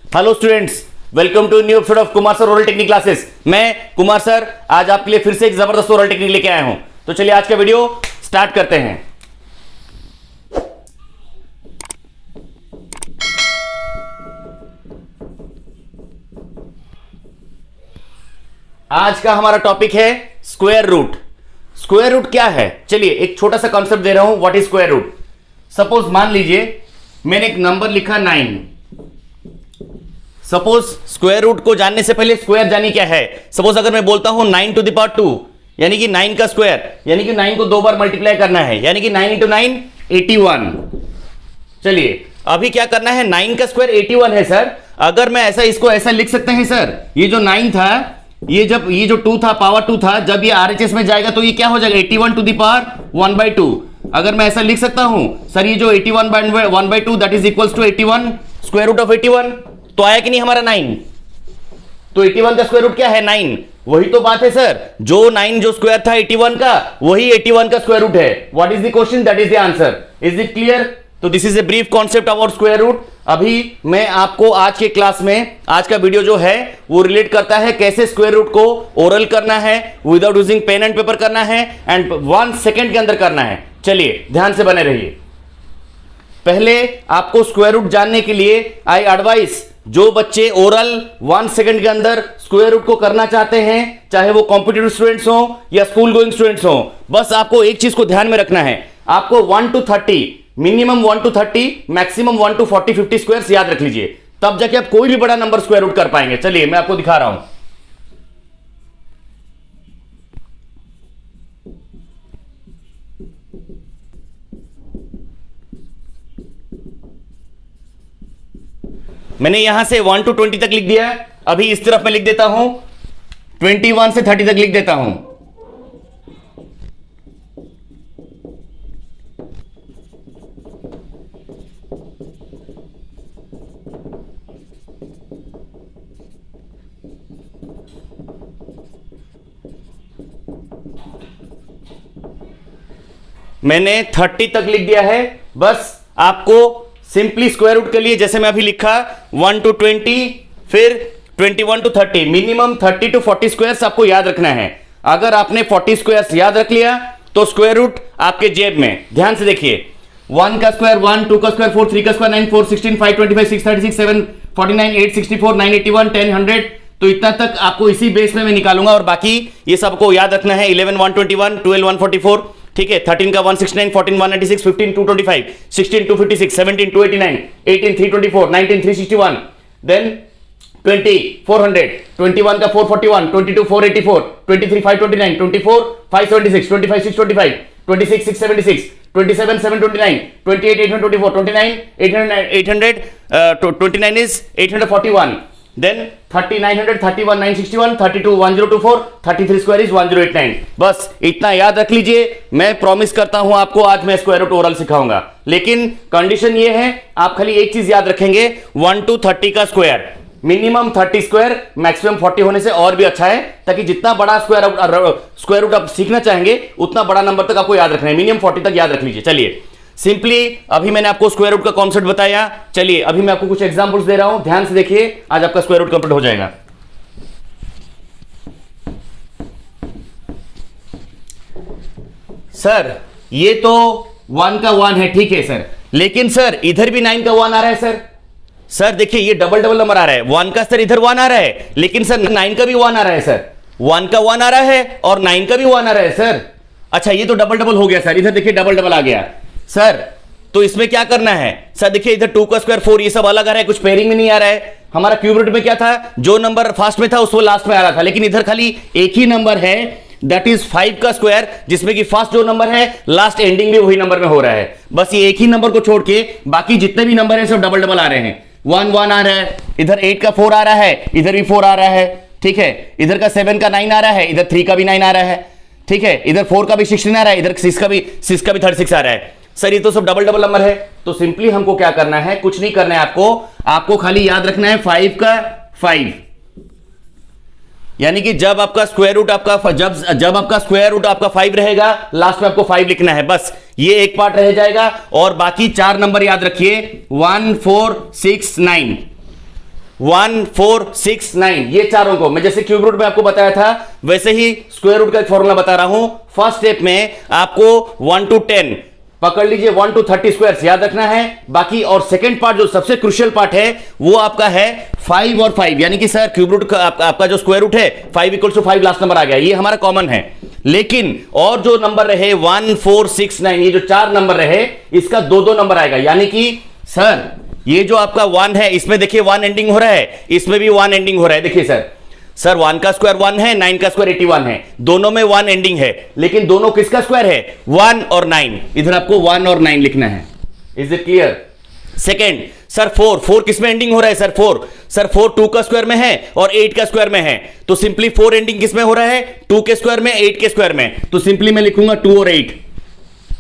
Hello students, welcome to new episode of Kumar sir oral technique classes. मैं Kumar sir आज आपके लिए फिर से एक जबरदस्त ओरल टेक्निक लेके आया हूं। तो चलिए आज का वीडियो स्टार्ट करते हैं। आज का हमारा टॉपिक है स्क्वायर रूट। स्क्वायर रूट क्या है? चलिए एक छोटा सा कॉन्सेप्ट दे रहा हूं, what is square root. Suppose मान लीजिए मैंने एक नंबर लिखा 9। सपोज स्क्वायर रूट को जानने से पहले स्क्वायर जानी क्या है। सपोज अगर मैं बोलता हूं 9 टू द पावर 2, यानी कि 9 का स्क्वायर, यानी कि 9 को 2 बार मल्टीप्लाई करना है, यानी कि 9 इंटू 9 81। चलिए अभी क्या करना है, 9 का स्क्वायर 81 है सर। अगर मैं इसको ऐसा लिख सकते हैं सर, ये जो 9 था, ये जो 2 था, पावर 2 था, जब ये आरएचएस में जाएगा तो ये क्या हो जाएगा, 81 टू द पावर 1/2। अगर मैं ऐसा लिख सकता हूं सर, ये जो 81 by 1/2 that is equals to 81 square root of 81। तो आया कि नहीं हमारा 9? तो 81 का स्क्वायर रूट क्या है, 9। वही तो बात है सर, जो 9 जो स्क्वायर था 81 का, वही 81 का स्क्वायर रूट है। What is the question, that is the answer. Is it clear? तो this is a brief concept about square root. अभी मैं आपको आज के क्लास में, आज का वीडियो जो है वो रिलेट करता है कैसे स्क्वायर रूट को ओरल करना है, without using pen and paper करना है, एंड 1 सेकेंड के अंदर करना है। चलिए ध्यान से बने रहिए। पहले आपको स्क्वायर रूट जानने के लिए आई एडवाइस, जो बच्चे ओरल 1 सेकंड के अंदर स्क्वायर रूट को करना चाहते हैं, चाहे वो कॉम्पिटिटिव स्टूडेंट्स हो या स्कूल गोइंग स्टूडेंट्स हो, बस आपको एक चीज को ध्यान में रखना है। आपको 1 to 30, minimum 1 to 30, maximum 1 to 40, 50 square याद रख लीजिए, तब जाके आप कोई भी बड़ा नंबर स्क्वायर रूट कर पाएंगे। चलिए मैं आपको दिखा रहा हूं। मैंने यहां से 1 to 20 तक लिख दिया है। अभी इस तरफ मैं लिख देता हूं 21 से 30 तक लिख देता हूं। मैंने 30 तक लिख दिया है। बस आपको सिंपली स्क्वायर रूट के लिए जैसे मैं अभी लिखा 1 to 20, फिर 21 to 30, मिनिमम 30 to 40 स्क्वायर्स आपको याद रखना है। अगर आपने 40 स्क्वायर्स याद रख लिया तो स्क्वायर रूट आपके जेब में। ध्यान से देखिए, 1 का स्क्वायर 1, 2 का स्क्वायर 4, 3 का स्क्वायर 9, 4, 16, 5, 25, 6, 36, 7, 49, 8, 64, 9, 81, 10, 100। तो इतना तक आपको इसी बेस में मैं निकालूंगा, और बाकी ये सबको याद रखना है। 11 121, 12 144, ठीक है। 13 का 169, 14 196, 15 225, 16 256, 17 289, 18 324, 19 361, देन 20 400, 21 का 441, 22 484, 23 529, 24 576, 25 625, 26 676, 27 729, 28 824, 29 800, 29 is 841, then 30 900, 31 961, 32 1024, 33 स्क्वायर इज 1089। बस इतना याद रख लीजिए। मैं प्रॉमिस करता हूं आपको आज मैं स्क्वायर रूट ओरल सिखाऊंगा, लेकिन कंडीशन ये है, आप खाली एक चीज याद रखेंगे, 1 to 30 का स्क्वायर, मिनिमम 30 स्क्वायर, मैक्सिमम 40 होने से और भी अच्छा है, ताकि जितना बड़ा स्क्वायर रूट आप सीखना चाहेंगे उतना बड़ा नंबर तक आपको याद रखना है। मिनिमम 40 तक याद रख लीजिए। चलिए सिंपली अभी मैंने आपको स्क्वायर रूट का कॉन्सेप्ट बताया। चलिए अभी मैं आपको कुछ एग्जांपल्स दे रहा हूं, ध्यान से देखिए, आज आपका स्क्वायर रूट कंप्लीट हो जाएगा। सर ये तो 1 का 1 है, ठीक है सर, लेकिन सर इधर भी 9 का 1 आ रहा है सर। सर देखिए ये डबल डबल नंबर आ रहा है, 1 का सर इधर 1 आ रहा है, लेकिन सर 9 का भी 1 आ रहा है सर। 1 का 1 आ रहा है और 9 का भी 1 आ रहा है सर। अच्छा ये तो डबल डबल हो गया सर, इधर देखिए डबल डबल आ गया सर। तो इसमें क्या करना है सर, देखिए इधर 2 का स्क्वायर 4, ये सब अलग आ रहा है, कुछ पेयरिंग में नहीं आ रहा है। हमारा क्यूब रूट में क्या था, जो नंबर फर्स्ट में था उसको लास्ट में आ रहा था, लेकिन इधर खाली एक ही नंबर है, दैट इज 5 का स्क्वायर, जिसमें कि फर्स्ट जो नंबर है लास्ट एंडिंग भी वही नंबर में हो रहा है। बस ये एक ही नंबर को छोड़ के बाकी जितने भी नंबर है सब डबल डबल आ रहे हैं। 1 1 आ रहा है, इधर 8 का 4 आ रहा है, इधर भी 4 आ रहा है, ठीक है। इधर का 7 का 9 आ रहा है, इधर 3 का भी 9 आ रहा है, ठीक है। इधर 4 का भी 16 आ रहा है, इधर 6 का भी 36 आ रहा है। सर ये तो सब डबल डबल नंबर है। तो सिंपली हमको क्या करना है, कुछ नहीं करना है आपको खाली याद रखना है 5 का 5, यानी कि जब आपका स्क्वायर रूट आपका 5 रहेगा, लास्ट में आपको 5 लिखना है। बस ये एक पार्ट रह जाएगा, और बाकी 4 नंबर याद रखिए 1 4 6 9। 1 4 6 9 ये चारों को मैं जैसे क्यूब रूट में आपको बताया था वैसे ही स्क्वायर रूट का एक फॉर्मूला बता रहा हूं। फर्स्ट स्टेप में आपको 1 to 10 पकड़ लीजिए, 1 to 30 स्क्वायर याद रखना है। बाकी और सेकंड पार्ट जो सबसे क्रुशियल पार्ट है वो आपका है 5 और 5, यानी कि सर क्यूब रूट का आपका जो स्क्वायर रूट है 5 = 5 लास्ट नंबर आ गया, ये हमारा कॉमन है। लेकिन और जो नंबर रहे 1 4 6 9 ये जो 4 नंबर रहे इसका 2 नंबर आएगा, यानी कि सर ये जो आपका 1 है इसमें देखिए 1 एंडिंग हो रहा है, इसमें भी 1 एंडिंग हो रहा है। देखिए सर 1 का स्क्वायर 1 है, 9 का स्क्वायर 81 है, दोनों में 1 एंडिंग है, लेकिन दोनों किसका स्क्वायर है 1 और 9, इधर आपको 1 और 9 लिखना है। Is it clear? Second sir 4 किस में एंडिंग हो रहा है सर 4 2 का स्क्वायर में है और 8 का स्क्वायर में है, तो सिंपली 4 एंडिंग किस में हो रहा है 2 के स्क्वायर में 8 के स्क्वायर में, तो सिंपली मैं लिखूंगा 2 और 8।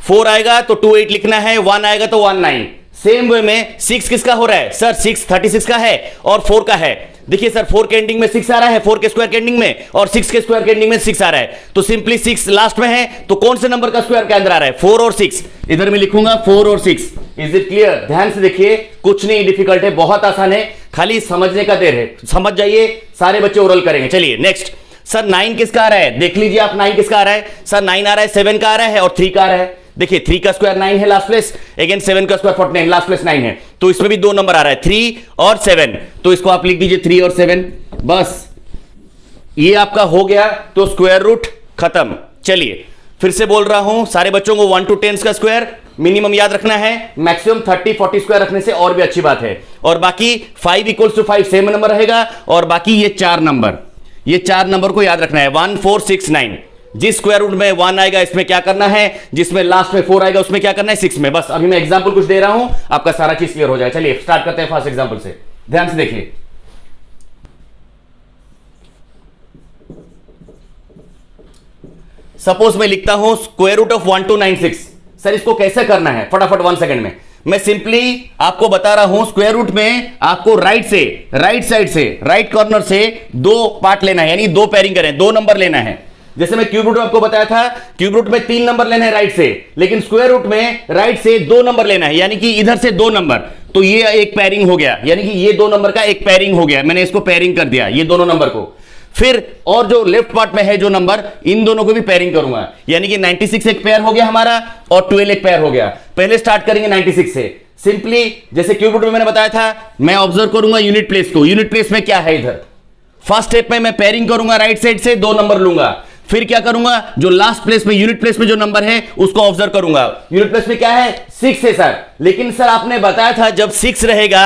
4 आएगा तो 2 8 लिखना है, 1 आएगा तो 1 9। सेम वे में 6 किसका हो रहा है सर 6 36 का है और 4 का है। देखिए सर 4 के एंडिंग में 6 आ रहा है 4 के स्क्वायर के एंडिंग में, और 6 के स्क्वायर के एंडिंग में 6 आ रहा है, तो सिंपली 6 लास्ट में है, तो कौन से नंबर का स्क्वायर के अंदर आ रहा है 4 और 6, इधर मैं लिखूंगा 4 और 6। Is it clear? ध्यान से देखिए, कुछ नहीं डिफिकल्ट है, बहुत आसान है, खाली समझने का देर है, समझ जाइए, सारे बच्चे ओरल करेंगे। चलिए नेक्स्ट सर 9 किसका आ रहा है, देख लीजिए आप 9 किसका आ रहा है सर 9 आ रहा है 7 का आ रहा है और 3 का आ रहा है। देखिए 3 का स्क्वायर 9 है लास्ट प्लेस, अगेन 7 का स्क्वायर 49 लास्ट प्लेस 9 है, तो इसमें भी 2 नंबर आ रहा है 3 और 7, तो इसको आप लिख दीजिए 3 और 7, बस ये आपका हो गया, तो स्क्वायर रूट खत्म। चलिए फिर से बोल रहा हूं सारे बच्चों को 1 to 10 का स्क्वायर मिनिमम याद रखना है, मैक्सिमम 30 40 स्क्वायर रखने से और भी अच्छी बात है, और बाकी 5 = 5 सेम नंबर रहेगा, और बाकी ये 4 नंबर को याद रखना है 1 4 6 9। जिस स्क्वायर रूट में 1 आएगा इसमें क्या करना है, जिसमें लास्ट में 4 आएगा उसमें क्या करना है 6 में। बस अभी मैं एग्जांपल कुछ दे रहा हूं, आपका सारा चीज क्लियर हो जाए। चलिए स्टार्ट करते हैं फर्स्ट एग्जांपल से, ध्यान से देखिए। सपोज मैं लिखता हूं स्क्वायर रूट ऑफ 1296। सर इसको कैसे करना है, फटाफट 1 सेकंड में मैं सिंपली आपको बता रहा हूं। स्क्वायर रूट में आपको राइट साइड से राइट कॉर्नर से 2 पार्ट लेना है, यानी 2 पेयरिंग करें, 2 नंबर लेना है। जैसे मैं क्यूब रूट में आपको बताया था, क्यूब रूट में 3 नंबर लेना है राइट से, लेकिन स्क्वायर रूट में राइट से 2 नंबर लेना है, यानी कि इधर से 2 नंबर, तो ये एक पेयरिंग हो गया, यानी कि ये 2 नंबर का एक पेयरिंग हो गया, मैंने इसको पेयरिंग कर दिया ये दोनों नंबर को। फिर और जो लेफ्ट पार्ट में है जो नंबर, इन दोनों को भी पेयरिंग करूंगा, यानी कि 96 एक पेयर हो गया हमारा और 12 एक पेयर हो गया। पहले स्टार्ट करेंगे 96 से, सिंपली जैसे क्यूब रूट में मैंने बताया था, मैं ऑब्जर्व करूंगा यूनिट प्लेस को, यूनिट प्लेस में क्या है इधर। फर्स्ट स्टेप में मैं पेयरिंग करूंगा राइट साइड से, 2 नंबर लूंगा, फिर क्या करूंगा जो लास्ट प्लेस में यूनिट प्लेस में जो नंबर है उसको ऑब्जर्व करूंगा। यूनिट प्लेस में क्या है 6 है सर, लेकिन सर आपने बताया था जब 6 रहेगा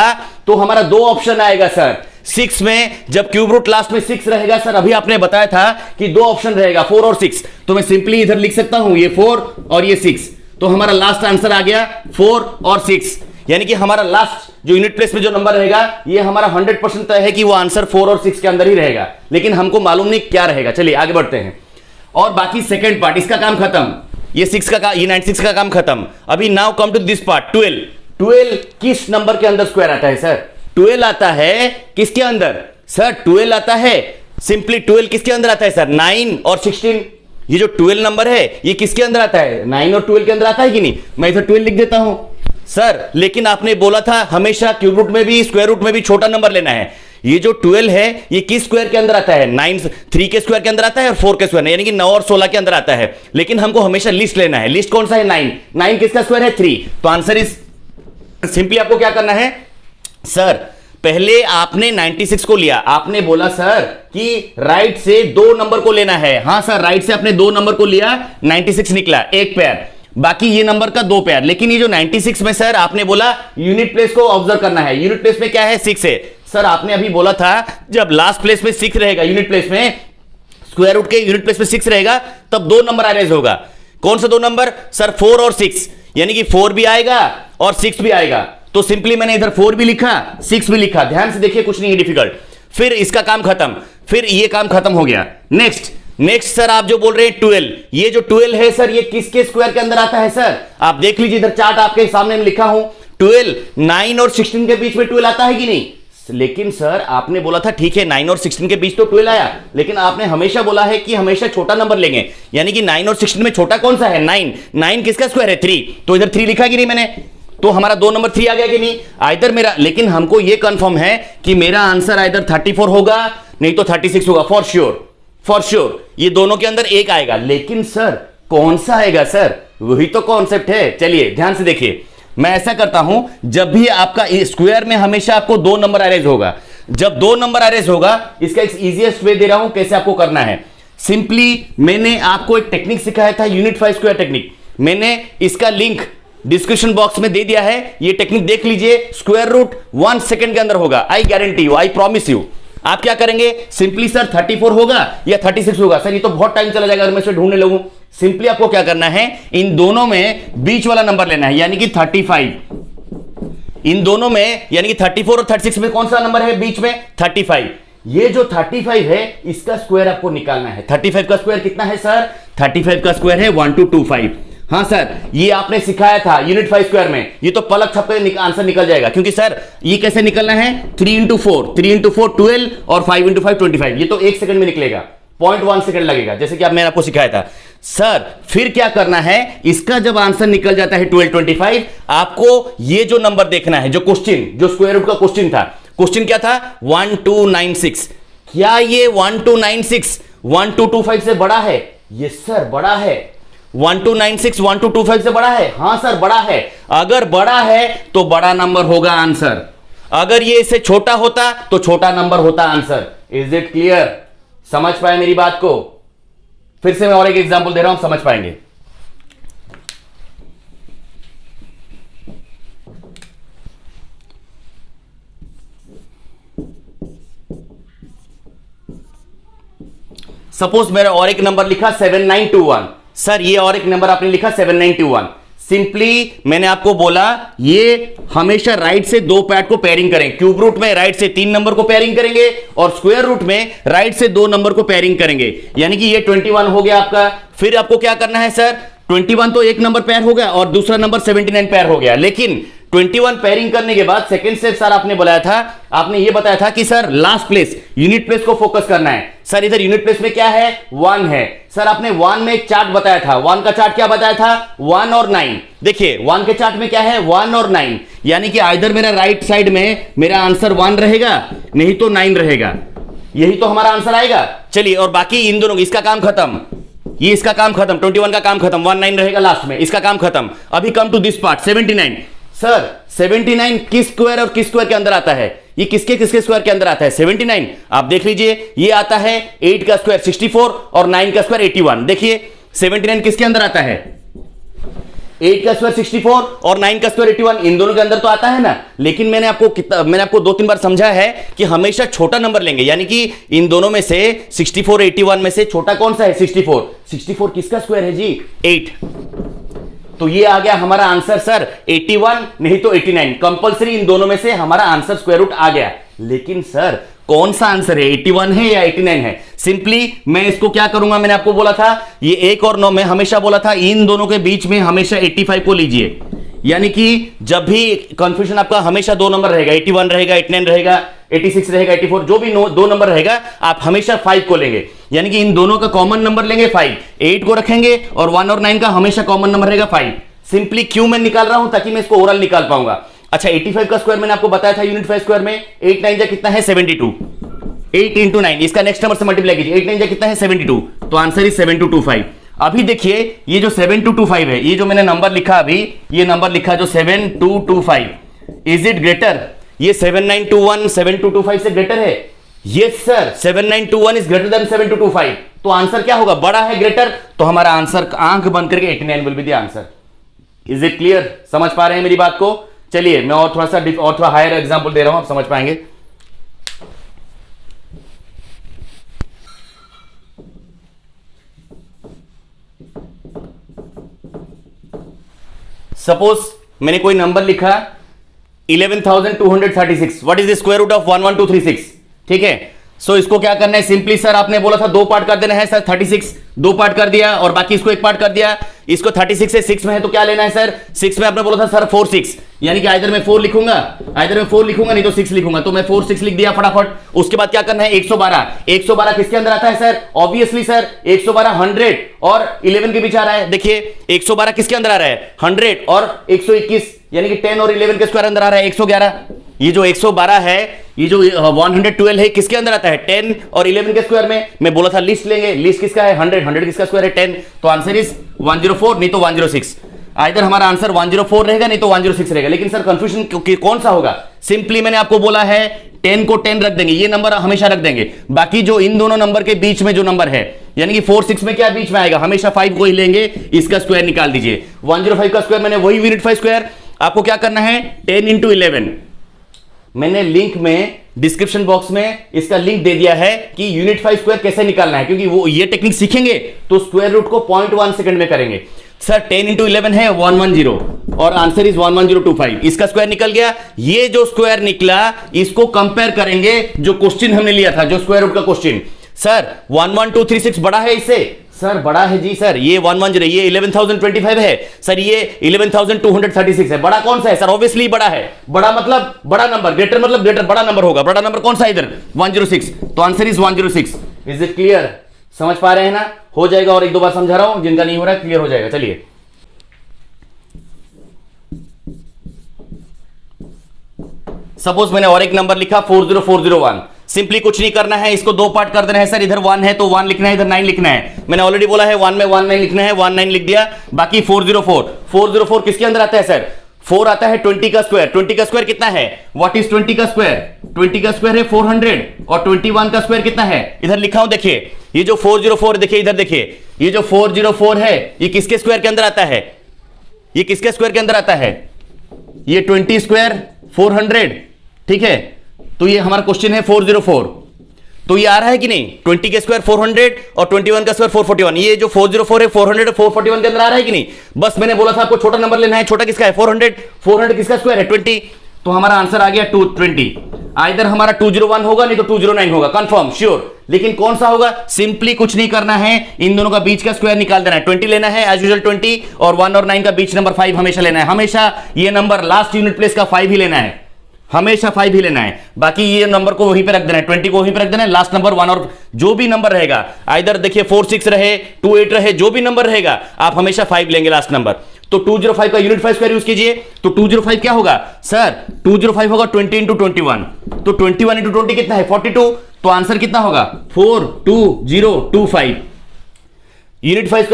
तो हमारा 2 ऑप्शन आएगा सर। 6 में जब क्यूब रूट लास्ट में 6 रहेगा सर, अभी आपने बताया था कि 2 ऑप्शन रहेगा 4 और 6, तो मैं सिंपली इधर लिख सकता हूं ये 4 और ये 6, तो हमारा लास्ट आंसर आ गया 4 और 6, यानी कि हमारा लास्ट जो यूनिट प्लेस में जो नंबर रहेगा ये हमारा 100% तय है कि वो आंसर 4 और 6 के अंदर ही रहेगा, लेकिन हमको मालूम नहीं क्या रहेगा। चलिए आगे बढ़ते हैं, और बाकी सेकंड पार्ट इसका काम खत्म, ये 96 का काम खत्म। अभी now come to this part 12 किस नंबर के अंदर स्क्वायर आता है सर 12 आता है किसके अंदर सर 12 आता है सिंपली 12 किसके अंदर आता है सर 9 और 16। ये जो 12 नंबर है ये किसके अंदर आता है 9 और 12 के अंदर आता है कि नहीं, मैं इधर 12 लिख देता हूं सर, लेकिन आपने बोला था हमेशा क्यूब रूट में भी स्क्वायर रूट में भी छोटा नंबर लेना है। ये जो 12 है ये किस स्क्वायर के अंदर आता है 3 के स्क्वायर के अंदर आता है और 4 के स्क्वायर यानी कि 9 और 16 के अंदर आता है, लेकिन हमको हमेशा लिस्ट लेना है। लिस्ट कौन सा है 9 किसका स्क्वायर है 3, तो आंसर इज सिंपली आपको क्या करना है सर, पहले आपने 96 को लिया, आपने बोला सर कि राइट से 2 नंबर को लेना है। हां सर राइट से आपने 2 नंबर को लिया, 96 निकला एक पेयर, बाकी ये नंबर का 2 पेयर, लेकिन ये जो 96 में सर आपने बोला यूनिट प्लेस को ऑब्जर्व करना है। यूनिट प्लेस में क्या है 6 है सर, आपने अभी बोला था जब लास्ट प्लेस में 6 रहेगा, यूनिट प्लेस में स्क्वायर रूट के यूनिट प्लेस में 6 रहेगा तब 2 नंबर अरेंज होगा। कौन सा 2 नंबर सर 4 और 6, यानी कि 4 भी आएगा और 6 भी आएगा, तो सिंपली मैंने इधर 4 भी लिखा 6 भी लिखा। ध्यान से देखिए कुछ नहीं है डिफिकल्ट। फिर इसका काम खत्म, फिर ये काम खत्म हो गया। नेक्स्ट सर आप जो बोल रहे हैं 12, ये जो 12 है सर ये किसके स्क्वायर के अंदर आता है सर, आप देख लीजिए इधर चार्ट आपके सामने में लिखा हूं 12 9 और 16 के बीच में 12 आता है कि नहीं, लेकिन सर आपने बोला था ठीक है 9 और 16 के बीच तो 12 आया, लेकिन आपने हमेशा बोला है कि हमेशा छोटा नंबर लेंगे, यानी कि 9 और 16 में छोटा कौन सा है 9 किसका स्क्वायर है 3, तो इधर 3 लिखा कि नहीं मैंने, तो हमारा 2 नंबर 3 आ गया कि नहीं, आइदर मेरा, लेकिन हमको ये कंफर्म है कि मेरा आंसर आइदर 34 होगा नहीं तो 36 होगा, फॉर श्योर, फॉर श्योर ये दोनों के अंदर एक आएगा। लेकिन सर कौन सा आएगा सर, वही तो कॉन्सेप्ट है। चलिए ध्यान से देखिए, मैं ऐसा करता हूं, जब भी आपका स्क्वायर में हमेशा आपको 2 नंबर अरेंज होगा, जब 2 नंबर अरेंज होगा, इसका एक इजीएस्ट वे दे रहा हूं कैसे आपको करना है। सिंपली मैंने आपको एक टेक्निक सिखाया था, यूनिट 5 स्क्वायर टेक्निक, मैंने इसका लिंक डिस्क्रिप्शन बॉक्स में दे दिया है, ये टेक्निक देख लीजिए। स्क्वायर रूट 1 सेकंड के अंदर होगा, I guarantee you, I promise you. आप क्या करेंगे, सिंपली सर 34 होगा या 36 होगा, सर ये तो बहुत टाइम चला जाएगा अगर मैं इसे ढूंढने लगूं। सिंपली आपको क्या करना है, इन दोनों में बीच वाला नंबर लेना है, यानी कि 35। इन दोनों में यानी कि 34 और 36 में कौन सा नंबर है बीच में, 35। ये जो 35 है इसका स्क्वायर आपको निकालना है। 35 का स्क्वायर कितना है सर, 35 का स्क्वायर है 1225। हाँ सर, ये आपने सिखाया था यूनिट 5 स्क्वायर में, ये तो पलक छपके आंसर निकल जाएगा, क्योंकि सर ये कैसे निकलना है, 3 इंटू 4 12 और 5 इंटू 5 25, ये तो 1 सेकंड में निकलेगा, 0.1 सेकंड लगेगा, जैसे कि मैंने आपको सिखाया था। सर फिर क्या करना है, इसका जब आंसर निकल जाता है 1225, आपको ये जो नंबर देखना है, जो क्वेश्चन, जो स्क्वायर रूट का क्वेश्चन था, क्वेश्चन क्या था 1296, क्या ये 1296 1225 से बड़ा है, ये सर बड़ा है, 1296 1225 से बड़ा है, हां सर बड़ा है। अगर बड़ा है तो बड़ा नंबर होगा आंसर, अगर ये इससे छोटा होता तो छोटा नंबर होता आंसर। इज इट क्लियर, समझ पाए मेरी बात को? फिर से मैं और एक एग्जांपल दे रहा हूं, समझ पाएंगे। सपोज मेरा और एक नंबर लिखा 7921, सर ये और एक नंबर आपने लिखा 7921। सिंपली मैंने आपको बोला ये हमेशा राइट से 2 पैड को पेयरिंग करें, क्यूब रूट में राइट से 3 नंबर को पेयरिंग करेंगे और स्क्वायर रूट में राइट से 2 नंबर को पेयरिंग करेंगे, यानी कि ये 21 हो गया आपका। फिर आपको क्या करना है सर, 21 तो एक नंबर पेयर हो गया और दूसरा नंबर 79 पेयर हो गया, लेकिन 21 पेयरिंग करने के बाद सेकंड स्टेप सर आपने बताया था, आपने ये बताया था कि sir last place unit place को फोकस करना है। सर इधर यूनिट प्लेस में क्या है, 1 है। सर आपने 1 में एक चार्ट बताया था, 1 का चार्ट क्या बताया था, 1 और 9। देखिए 1 के चार्ट में क्या है, 1 और 9, यानी कि आइदर मेरा राइट साइड में मेरा आंसर 1 रहेगा नहीं तो 9 रहेगा, यही तो हमारा आंसर आएगा। चलिए और बाकी इन दोनों, इसका काम खत्म, ये इसका काम खत्म, 21 का काम खत्म, 1 9 रहेगा लास्ट में, इसका काम खत्म। अभी come to this part 79। Sir 79 किस स्क्वायर और किस स्क्वायर के अंदर आता है, ये किसके किसके स्क्वायर के अंदर आता है 79? आप देख लीजिए, ये आता है 8 का स्क्वायर 64 और 9 का स्क्वायर 81। देखिए 79 किसके अंदर आता है, 8 का स्क्वायर 64 और 9 का स्क्वायर 81, इन दोनों के अंदर तो आता है ना। लेकिन मैंने आपको 2-3 बार समझा है कि हमेशा छोटा नंबर लेंगे, यानी कि इन दोनों में से 64 81 में से छोटा कौन सा है, 64। 64 किसका स्क्वायर है जी, 8। तो ये आ गया हमारा आंसर सर 81 नहीं तो 89, कंपलसरी इन दोनों में से हमारा आंसर स्क्वायर रूट आ गया। लेकिन सर कौन सा आंसर है, 81 है या 89 है? सिंपली मैं इसको क्या करूंगा, मैंने आपको बोला था ये 1 और 9 में हमेशा बोला था इन दोनों के बीच में हमेशा 85 को लीजिए, यानी कि जब भी कंफ्यूजन आपका हमेशा 2 नंबर रहेगा, 81 रहेगा, 89 रहेगा, 86 रहेगा, 84, जो भी 2 नंबर रहेगा आप हमेशा 5 को लेंगे, यानी कि इन दोनों का कॉमन नंबर लेंगे 5, 8 को रखेंगे और 1 और 9 का हमेशा कॉमन नंबर रहेगा 5। सिंपली क्यों मैं निकाल रहा हूं, ताकि मैं इसको ओरल निकाल पाऊंगा। अच्छा 85 का स्क्वायर मैंने आपको बताया था यूनिट 5 स्क्वायर में, 8 9 जा कितना है 72, 8 इंटू 9, इसका नेक्स्ट नंबर से मल्टीप्लाई कीजिए, 8 9 जा कितना है 72, तो आंसर इज 7225। अभी देखिए ये जो 7225 है, ये जो मैंने नंबर लिखा अभी, ये नंबर लिखा जो 7225, इज इट ग्रेटर, ये 7921 7225 से ग्रेटर है? Yes sir, 7921 is greater than 7225। तो आंसर क्या होगा, बड़ा है, ग्रेटर, तो हमारा आंसर आंख बंद करके 89 will be the answer. Is it clear, समझ पा रहे हैं मेरी बात को? चलिए मैं और थोड़ा हायर एग्जांपल दे रहा हूं, आप समझ पाएंगे। सपोज मैंने कोई नंबर लिखा 11,236, what is the square root of 11236, ठीक है। सो इसको क्या करना है, सिंपली सर आपने बोला था 2 पार्ट कर देना है सर, 36 2 पार्ट कर दिया और बाकी इसको 1 पार्ट कर दिया। इसको 36 से 6 में है तो क्या लेना है सर, 6 में आपने बोला था सर 4 6, यानी कि आइदर मैं 4 लिखूंगा, नहीं तो 6 लिखूंगा, तो मैं 4 6 लिख दिया फटाफट। उसके बाद क्या करना है, 112 किसके अंदर आता है सर, ऑब्वियसली सर 112 100 और 11 के बीच आ रहा है। देखिए 112 किसके अंदर आ रहा है, 100 और 121, यानी कि 10 और 11 के स्क्वायर अंदर आ रहा है 111। ये जो 112 है, ये जो 112 है, किसके अंदर आता है? 10 और 11 के स्क्वायर में। मैं बोला था लिस्ट लेंगे, लिस्ट किसका है? 100, 100 किसका स्क्वायर है? 10। तो आंसर इज 104, नहीं तो 106। आइदर हमारा आंसर 104 रहेगा, नहीं तो 106 रहेगा। लेकिन सर कंफ्यूजन कौन सा होगा? सिंपली मैंने आपको बोला है 10 को 10 रख देंगे, ये नंबर हमेशा रख देंगे। बाकी जो इन दोनों नंबर के बीच में जो नंबर है, यानी कि 4 6 में क्या बीच में आएगा? हमेशा 5 को ही लेंगे, इसका स्क्वायर निकाल दीजिए। 105 का स्क्वायर मैंने वही यूनिट 5 स्क्वायर। आपको क्या करना है? 10 इंटू 11। मैंने लिंक में डिस्क्रिप्शन बॉक्स में इसका लिंक दे दिया है कि यूनिट 5 स्क्वायर कैसे निकालना है, क्योंकि वो ये टेक्निक सीखेंगे तो स्क्वायर रूट को 0.1 सेकंड में करेंगे। सर 10 इंटू 11 है 110 और आंसर इज 11025। इसका स्क्वायर निकल गया। ये जो स्क्वायर निकला इसको कंपेयर करेंगे जो क्वेश्चन हमने लिया था, जो स्क्वायर रूट का क्वेश्चन। सर 11236 बड़ा है इससे? सर बड़ा है जी सर, ये 110, ये 11025 है सर, ये 11236 है। बड़ा कौन सा है सर? ऑब्वियसली बड़ा है। बड़ा मतलब बड़ा नंबर, ग्रेटर मतलब ग्रेटर, बड़ा नंबर होगा। बड़ा नंबर कौन सा है इधर? 106। तो answer is 106। Is it clear? समझ पा रहे हैं ना? हो जाएगा, और एक दो बार समझा रहा हूं, जिनका नहीं हो रहा है क्लियर हो जाएगा। चलिए सपोज मैंने और एक नंबर लिखा 40401। सिंपली कुछ नहीं करना है, इसको दो पार्ट कर देना है। सर इधर 1 है तो 1 लिखना है, इधर 9 लिखना है। मैंने ऑलरेडी बोला है 1 में 19 लिखना है, 19 लिख दिया। बाकी 404 किसके अंदर आता है सर? 4 आता है 20 का स्क्वायर। 20 का स्क्वायर कितना है? व्हाट इज 20 का स्क्वायर? 20 का स्क्वायर है 400 और 21 का स्क्वायर कितना है? इधर लिखा हूं देखिए, ये जो 404 देखिए, इधर देखिए, ये जो 404 है ये किसके स्क्वायर के अंदर आता है? ये किसके स्क्वायर के अंदर आता है? ये 20 स्क्वायर 400, ठीक है। तो ये हमारा क्वेश्चन है 404। तो ये आ रहा है कि नहीं? 20 के स्क्वायर 400 और 21 का स्क्वायर 441। ये जो 404 है 400 और 441 के अंदर आ रहा है कि नहीं? बस मैंने बोला था आपको छोटा नंबर लेना है। छोटा किसका है? 400। 400 किसका स्क्वायर है? 20। तो हमारा आंसर आ गया 220। आइदर हमारा 201 होगा, नहीं तो 209 होगा, कंफर्म श्योर। लेकिन कौन सा होगा? सिंपली कुछ नहीं करना है, इन दोनों का बीच का स्क्वायर निकाल देना है। 20 लेना है एज यूजुअल 20, और 1 और 9 का बीच नंबर 5 हमेशा लेना है। हमेशा ये नंबर लास्ट यूनिट प्लेस का 5 ही लेना है, हमेशा 5 ही लेना है। बाकी ये नंबर को वहीं पे रख देना है, 20 को वहीं पे रख देना है। लास्ट नंबर 1 और जो भी नंबर रहेगा, आइदर देखिए 4 6 रहे 2 8 रहे, जो भी नंबर रहेगा आप हमेशा 5 लेंगे लास्ट नंबर। तो 205 का यूनिट 5 स्क्वायर यूज कीजिए। तो 205 क्या होगा सर? 205 होगा 20 इंटू 21। तो 21 इंटू 20 कितना है? 42। तो आंसर कितना होगा? 42025। यूनिट 5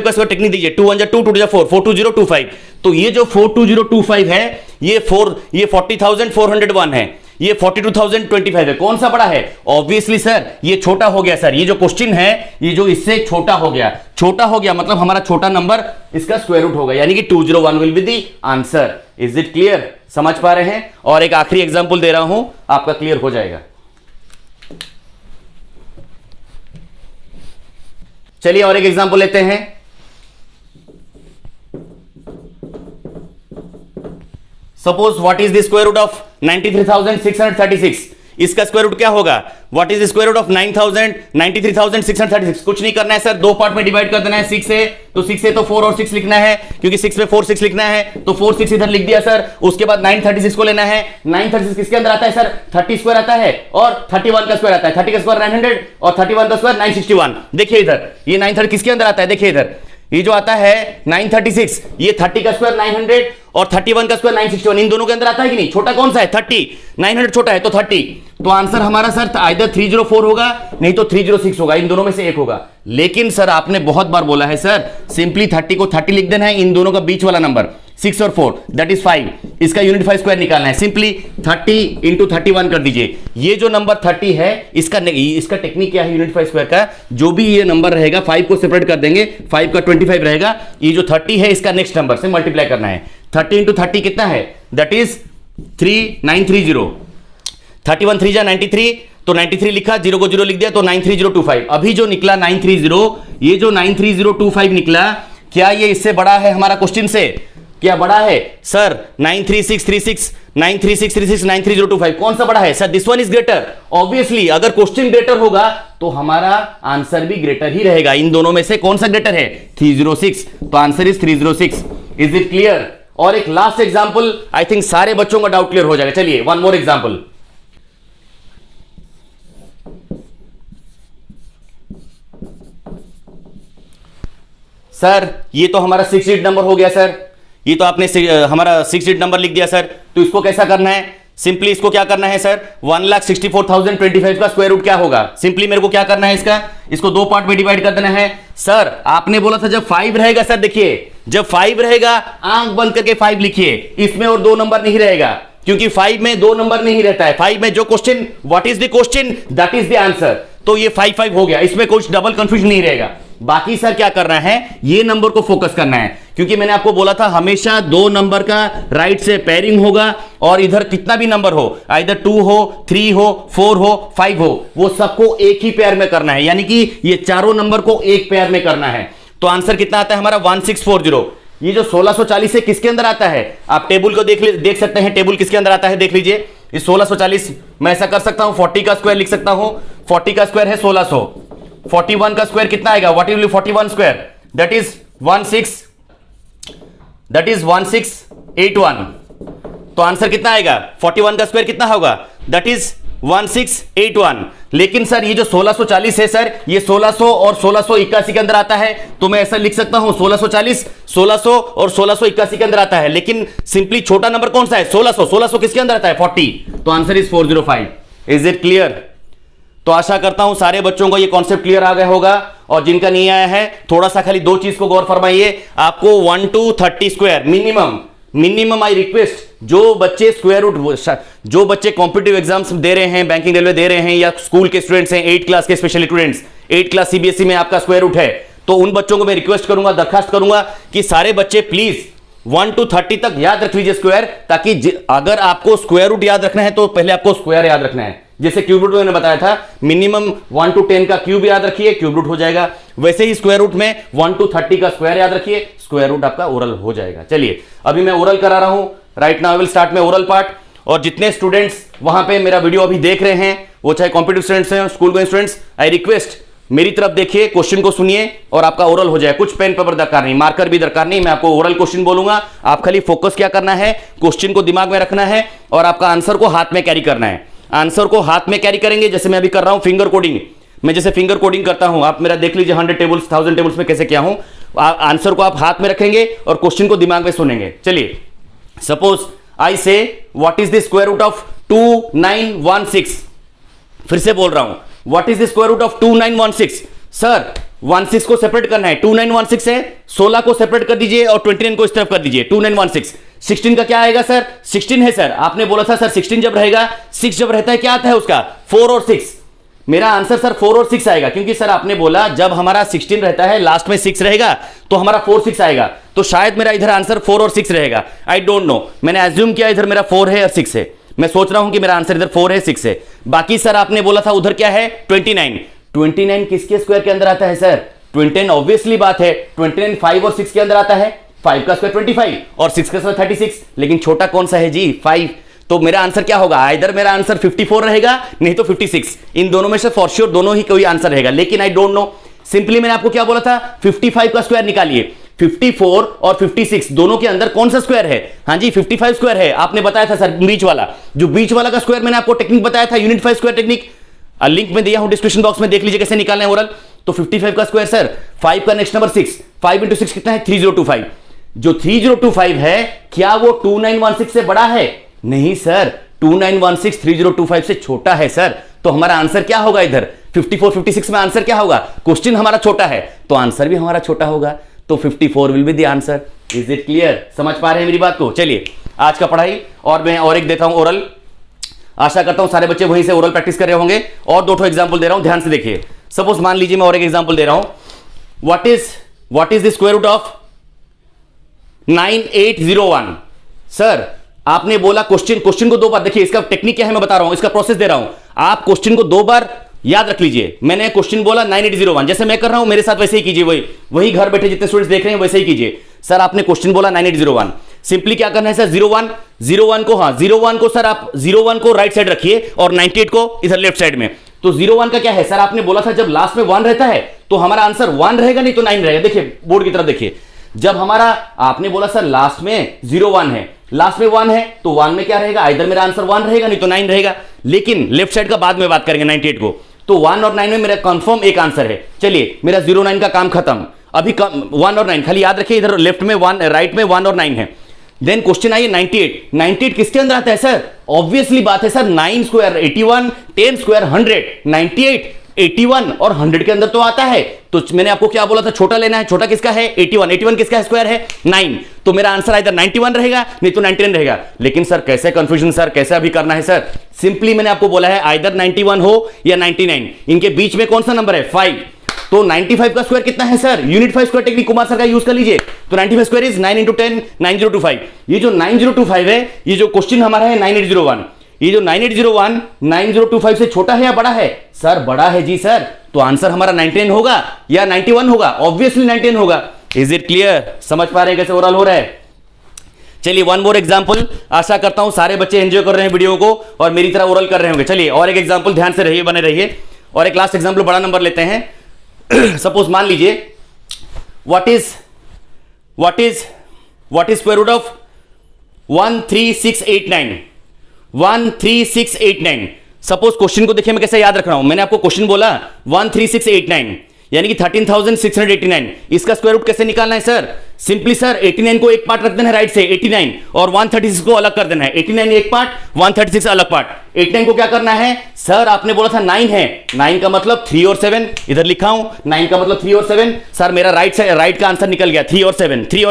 का स्क्वायर टेक्निक दीजिए। 2 1 2 2 4 42025। तो ये जो 42025 है ये 40,401 है, ये 42,025 है। कौन सा बड़ा है? ऑब्वियसली सर ये छोटा हो गया। सर ये जो क्वेश्चन है ये जो इससे छोटा हो गया, छोटा हो गया मतलब हमारा छोटा नंबर इसका स्क्वायर रूट होगा, यानी कि 201 will be the answer. Is it clear? समझ पा रहे हैं? और एक आखिरी एग्जांपल दे रहा हूं, आपका क्लियर हो जाएगा। चलिए और एक एग्जांपल लेते हैं। Suppose what is the square root of 93,636? इसका स्क्वायर रूट क्या होगा? What is the square root of 93,636? कुछ नहीं करना है सर, दो पार्ट में डिवाइड कर देना है। 6 है तो 6 है तो 4 और 6 लिखना है, क्योंकि 6 में 4 6 लिखना है, तो 4 6 इधर लिख दिया सर। उसके बाद 936 को लेना है। 936 किसके अंदर आता है सर? 30 स्क्वायर आता है और 31 का स्क्वायर आता है। 30 का स्क्वायर 900 और 31 का स्क्वायर 961। देखिए इधर ये 930 किसके अंदर आता है? देखिए इधर ये जो आता है 936, ये 30 का स्क्वायर 900 और 31 का स्क्वायर 961, इन दोनों के अंदर आता है कि नहीं? छोटा कौन सा है? 30। 900 छोटा है तो 30। तो आंसर हमारा सर आइदर 304 होगा, नहीं तो 306 होगा, इन दोनों में से एक होगा। लेकिन सर आपने बहुत बार बोला है सर सिंपली 30 को 30 लिख देना है, इन दोनों का बीच वाला नंबर 6 और 4 दैट इज 5, इसका यूनिट 5 स्क्वायर निकालना है। सिंपली 30 इंटू 31 कर दीजिए। ये जो नंबर 30 है इसका टेक्निक क्या है यूनिट 5 स्क्वायर का? जो भी ये नंबर रहेगा 5 को सेपरेट कर देंगे, 5 का 25 रहेगा, ये जो 30 है इसका नेक्स्ट नंबर से मल्टीप्लाई करना है। 30 इंटू 30 कितना है? That is 3930। 31 3 जा 93, तो 93 लिखा, 0 को 0 लिख दिया, तो 93025। अभी जो निकला 930, ये जो 93025 निकला, क्या ये इससे बड़ा है हमारा क्वेश्चन से? क्या बड़ा है सर? 93636 93636 93025 कौन सा बड़ा है sir? This one is greater. Obviously अगर क्वेश्चन ग्रेटर होगा तो हमारा आंसर भी ग्रेटर ही रहेगा। इन दोनों में से कौन सा ग्रेटर है? 306। तो answer is 306। Is it clear? और एक लास्ट एग्जांपल, आई थिंक सारे बच्चों का डाउट क्लियर हो जाएगा। चलिए वन मोर एग्जांपल। सर ये तो हमारा 6 डिजिट नंबर हो गया सर, ये तो आपने हमारा 6 डिजिट नंबर लिख दिया सर, तो इसको कैसा करना है? सिंपली इसको क्या करना है सर, 1,64,025 का स्क्वायर रूट क्या होगा? सिंपली मेरे को क्या करना है इसको 2 पार्ट में डिवाइड कर देना है। सर आपने बोला था जब 5 रहेगा, सर देखिए जब 5 रहेगा आंख बंद करके 5 लिखिए, इसमें और 2 नंबर नहीं रहेगा, क्योंकि 5 में 2 नंबर नहीं रहता है। 5 में जो question, what is the question, that is the answer. तो ये 5 हो गया, इसमें कुछ डबल कंफ्यूजन नहीं रहेगा। बाकी सर क्या करना है, ये नंबर को फोकस करना है, क्योंकि मैंने आपको बोला था हमेशा 2 नंबर का राइट से पेयरिंग होगा, और इधर कितना भी नंबर हो, आइदर 2 हो, 3 हो, 4 हो, 5 हो, वो सबको एक ही पेयर में करना है, यानी कि ये चारों नंबर को एक पेयर में करना है। तो आंसर कितना आता है हमारा 1640। ये जो 1640 है किसके अंदर आता है? आप टेबल को देख सकते हैं, टेबल किसके अंदर आता है देख लीजिए। ये 1640 मैं ऐसा कर सकता हूं, 40 का स्क्वायर लिख सकता हूं, 40 का स्क्वायर है 1600, 41 का स्क्वायर कितना आएगा, what will be 41 square, that is 1681। तो आंसर कितना आएगा, 41 का स्क्वायर कितना होगा, दैट इज 1681। लेकिन सर ये जो 1640 है सर, ये 1600 और 1681 के अंदर आता है, तो मैं ऐसा लिख सकता हूं 1640, 1600 और 1681 के अंदर आता है। लेकिन सिंपली छोटा नंबर कौन सा है, 1600। 1600 किसके अंदर आता है, 40। तो answer is 405। Is it clear? तो आशा करता हूं सारे बच्चों को ये कॉन्सेप्ट क्लियर आ गया होगा, और जिनका नहीं आया है थोड़ा सा खाली 2 चीज को गौर फरमाइए। आपको 1 to 30 square minimum I request, जो बच्चे स्क्वायर रूट, जो बच्चे कॉम्पिटिटिव एग्जाम्स दे रहे हैं, बैंकिंग रेलवे दे रहे हैं, या स्कूल के स्टूडेंट्स हैं, 8 क्लास के स्पेशल स्टूडेंट्स, 8 क्लास सीबीएसई में आपका स्क्वायर रूट है, तो उन बच्चों को मैं रिक्वेस्ट करूंगा, दरखास्त करूंगा कि सारे बच्चे प्लीज 1 to 30 तक याद रख लीजिए स्क्वायर, ताकि अगर आपको स्क्वायर रूट याद रखना है तो पहले आपको स्क्वायर याद रखना है। जैसे क्यूब रूट मैंने बताया था, मिनिमम 1 to 10 का क्यूब याद रखिए, क्यूब रूट हो जाएगा। वैसे ही स्क्वायर रूट में 1 to 30 का स्क्वायर याद रखिए, स्क्वायर रूट आपका ओरल हो जाएगा। चलिए अभी मैं ओरल करा रहा हूं, right now I will start में ओरल पार्ट। और जितने स्टूडेंट्स वहां पे मेरा वीडियो अभी देख रहे हैं, वो चाहे कॉम्पिटिटिव स्टूडेंट्स हैं, school going students, I request मेरी तरफ देखिए, क्वेश्चन को सुनिए और आपका ओरल हो जाए। कुछ पेन पेपर दरकार नहीं, मार्कर भी दरकार नहीं, मैं आपको ओरल क्वेश्चन बोलूंगा, आप खाली फोकस क्या करना है, क्वेश्चन को दिमाग में रखना है और आपका आंसर को हाथ में कैरी करना है। आंसर को हाथ में कैरी करेंगे, जैसे मैं अभी कर रहा हूं फिंगर कोडिंग, मैं जैसे फिंगर कोडिंग करता हूं, आप मेरा देख लीजिए 100 टेबल्स 1000 टेबल्स में कैसे किया हूं। आंसर को आप हाथ में रखेंगे और क्वेश्चन को दिमाग में सुनेंगे। चलिए suppose I say what is the square root of 2916, फिर से बोल रहा हूं, what is the square root of 2916। Sir 16 को सेपरेट करना है, 2916 है, 16 को सेपरेट कर दीजिए और 29 को इस तरफ कर दीजिए, 2916। 16 का क्या आएगा सर, 16 है सर, आपने बोला था सर 16 जब रहेगा, 6 जब रहता है क्या आता है उसका, 4 और 6। मेरा आंसर सर 4 और 6 आएगा, क्योंकि सर आपने बोला जब हमारा 16 रहता है लास्ट में 6 रहेगा तो हमारा 4 6 आएगा, तो शायद मेरा इधर आंसर 4 और 6 रहेगा। आई डोंट नो, मैंने एज्यूम किया इधर मेरा 4 है और 6 है, मैं सोच रहा हूं कि मेरा आंसर इधर 4 है 6 है। बाकी सर आपने बोला था उधर क्या है, 29। 29 किसके स्क्वायर के अंदर आता है सर, 29 ऑब्वियसली बात है, 29 5 और 6 के अंदर आता है, 5 का स्क्वायर 25 और 6 का स्क्वायर 36, लेकिन छोटा कौन सा है जी, 5। तो मेरा आंसर क्या होगा, इधर मेरा आंसर 54 रहेगा, नहीं तो 56, इन दोनों में से फॉर श्योर दोनों ही कोई आंसर रहेगा, लेकिन आई डोंट नो। सिंपली मैंने आपको क्या बोला था, 55 का स्क्वायर निकालिए, 54 और 56 दोनों के अंदर कौन सा स्क्वायर है, हाँ जी 55 स्क्वायर है। आपने बताया था सर बीच वाला, जो बीच वाला का स्क्वायर मैंने आपको टेक्निक बताया था, यूनिट 5 स्क्वायर टेक्निक, लिंक में दिया हूं डिस्क्रिप्शन बॉक्स में, देख लीजिए कैसे निकालना है ओरल। तो 55 का स्क्वायर सर, 5 का नेक्स्ट नंबर 6, 5 इंटू 6 कितना है, 3025। जो 3025 है क्या वो 2916 से बड़ा है, नहीं सर, 2916 3025 से छोटा है सर। तो हमारा आंसर क्या होगा इधर, 54 56 में आंसर क्या होगा, क्वेश्चन हमारा छोटा है तो आंसर भी हमारा छोटा होगा, तो 54 will be the answer. Is it clear, समझ पा रहे हैं मेरी बात को? चलिए आज का पढ़ाई, और मैं और एक देता हूं ओरल, आशा करता हूं सारे बच्चे वहीं से ओरल प्रैक्टिस कर रहे होंगे। और 2 एग्जांपल दे रहा हूं, ध्यान से देखिए। सपोज मान लीजिए मैं और एक एग्जांपल दे रहा हूं, what is the square root of 9801। Sir आपने बोला क्वेश्चन को 2 बार, देखिए इसका टेक्निक क्या है मैं बता रहा हूं, इसका प्रोसेस दे रहा हूं, आप क्वेश्चन को 2 बार याद रख लीजिए। मैंने क्वेश्चन बोला 9801, जैसे मैं कर रहा हूं मेरे साथ वैसे ही कीजिए, वही घर बैठे जितने स्टूडेंट्स देख रहे हैं वैसे ही कीजिए। सर आपने क्वेश्चन बोला 9801, सिंपली क्या करना है सर, 01 को, हाँ 01 को सर आप 01 को राइट साइड रखिए और 98 को इधर लेफ्ट साइड में। तो 01 का क्या है सर, आपने बोला था जब लास्ट में 1 रहता है तो हमारा आंसर 1 रहेगा, नहीं तो 9 रहेगा। देखिए बोर्ड की तरफ देखिए, जब हमारा आपने बोला सर लास्ट में 01 है, लास्ट में 1 है, तो 1 में क्या रहेगा, इधर मेरा आंसर 1 रहेगा, नहीं तो 9 रहेगा। लेकिन लेफ्ट साइड का बाद में बात करेंगे 98 को, तो 1 और 9 में मेरा कंफर्म एक आंसर है। चलिए मेरा 09 का काम खत्म। अभी 1 और 9, खाली याद रखिए इधर लेफ्ट में 1, राइट में 1 और 9 है। देन क्वेश्चन आइए 98 किसके अंदर आता है सर? ऑब्वियसली बात है सर, 9 स्क्वायर 81, 10 स्क्वायर 100, 98 81 और 100 के अंदर तो आता है। तो मैंने आपको क्या बोला था, छोटा लेना है। छोटा किसका है? 81 किसका स्क्वायर है? 9। तो मेरा आंसर इधर 91 रहेगा, नहीं तो 99 रहेगा। लेकिन सर कैसे कंफ्यूजन सर, कैसे अभी करना है सर? सिंपली मैंने आपको बोला है आइदर 91 हो या 99, इनके बीच में कौन सा नंबर है? 5। तो 95 का स्क्वायर कितना है sir? Unit 5 square technique Kumar sir का यूज कर लीजिए। तो 95 स्क्वायर इज 9 × 10 9025। ये जो 9025 है, ये जो क्वेश्चन हमारा है 9801, ये जो 9801 9025 से छोटा है या बड़ा है? सर बड़ा है जी सर। तो आंसर हमारा 99 होगा या 91 होगा? ऑब्वियसली 99 होगा। Is it clear? समझ पा रहे हैं कैसे ओवरऑल हो रहा है? चलिए वन मोर एग्जांपल। आशा करता हूं सारे बच्चे एंजॉय कर रहे हैं वीडियो को और मेरी तरह ओवरऑल कर रहे होंगे। चलिए और एक एग्जांपल, ध्यान से रहिए, बने रहिए। और एक लास्ट एग्जांपल, बड़ा नंबर लेते हैं। सपोज मान लीजिए what is square root of 13689। 13689। Suppose question को देखिए मैं कैसे याद रख रहा हूं। मैंने आपको क्वेश्चन बोला 13689 यानी कि 13,689। इसका स्क्वायर रूट कैसे निकालना है सर? सिंपली सर 89 को एक पार्ट रख देना है राइट से 89, और 136 को अलग कर देना है। 89 एक पार्ट, 136 अलग पार्ट। 89 को क्या करना है सर? आपने बोला था 9 है, 9 का मतलब 3 और 7, इधर लिखा हूं 9 का मतलब 3 और 7। सर मेरा राइट का आंसर निकल गया 3 और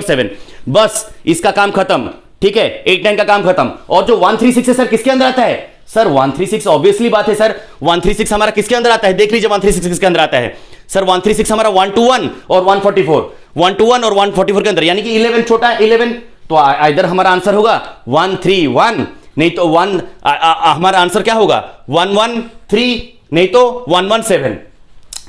7। बस इसका काम खत्म, ठीक है, 89 का काम खत्म। और जो 136 है सर किसके अंदर आता है? सर 136 ऑब्वियसली बात है सर, 136 हमारा किसके अंदर आता है? देख लीजिए 136 किसके अंदर आता है सर? 136 हमारा 121 और 144, 121 और 144 के अंदर, यानी कि 11 छोटा है 11। तो इधर हमारा आंसर होगा 131, नहीं तो हमारा आंसर क्या होगा? 113, नहीं तो 117,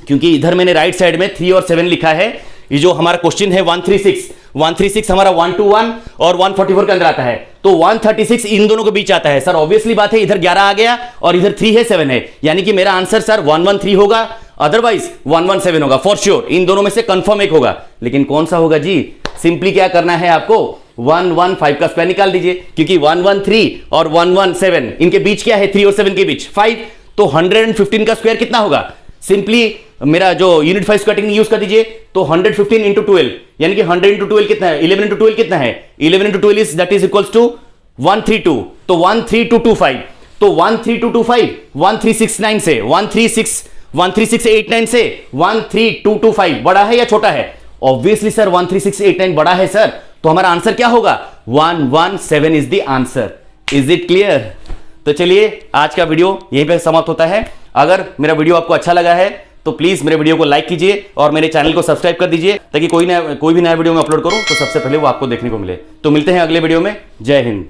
क्योंकि इधर मैंने राइट साइड में 3 और 7 लिखा है। ये जो हमारा क्वेश्चन है 136 हमारा 121 और 144 के अंदर आता है। तो 136 इन दोनों के बीच आता है सर। ऑब्वियसली बात है, इधर 11 आ गया और इधर 3 है 7 है, यानी कि मेरा आंसर सर 113 होगा, अदरवाइज 117 होगा फॉर श्योर। इन दोनों में से कंफर्म एक होगा, लेकिन कौन सा होगा जी? सिंपली क्या करना है आपको? 115 का स्क्वायर निकाल दीजिए, क्योंकि 113 और 117 इनके बीच क्या है? 3 और 7 के बीच 5। तो 115 का स्क्वायर कितना होगा? सिंपली मेरा जो यूनिट 5 स्क्वायर टेक्निक यूज कर दीजिए। तो 115 इंटू 12, यानी कि 100 इंटू 12 कितना है? 11 इंटू 12 कितना है? 11 into 12 that is equals to 132। तो 13225। तो 13225 1369 से 13689 से 13225 बड़ा है या छोटा है? ऑब्वियसली सर 13689 बड़ा है सर। तो हमारा आंसर क्या होगा? 117 is the answer. Is it clear? तो चलिए आज का वीडियो यहीं पे समाप्त होता है। अगर मेरा वीडियो आपको अच्छा लगा है तो प्लीज मेरे वीडियो को लाइक कीजिए और मेरे चैनल को सब्सक्राइब कर दीजिए, ताकि कोई भी नया वीडियो में अपलोड करूं तो सबसे पहले वो आपको देखने को मिले। तो मिलते हैं अगले वीडियो में। जय हिंद।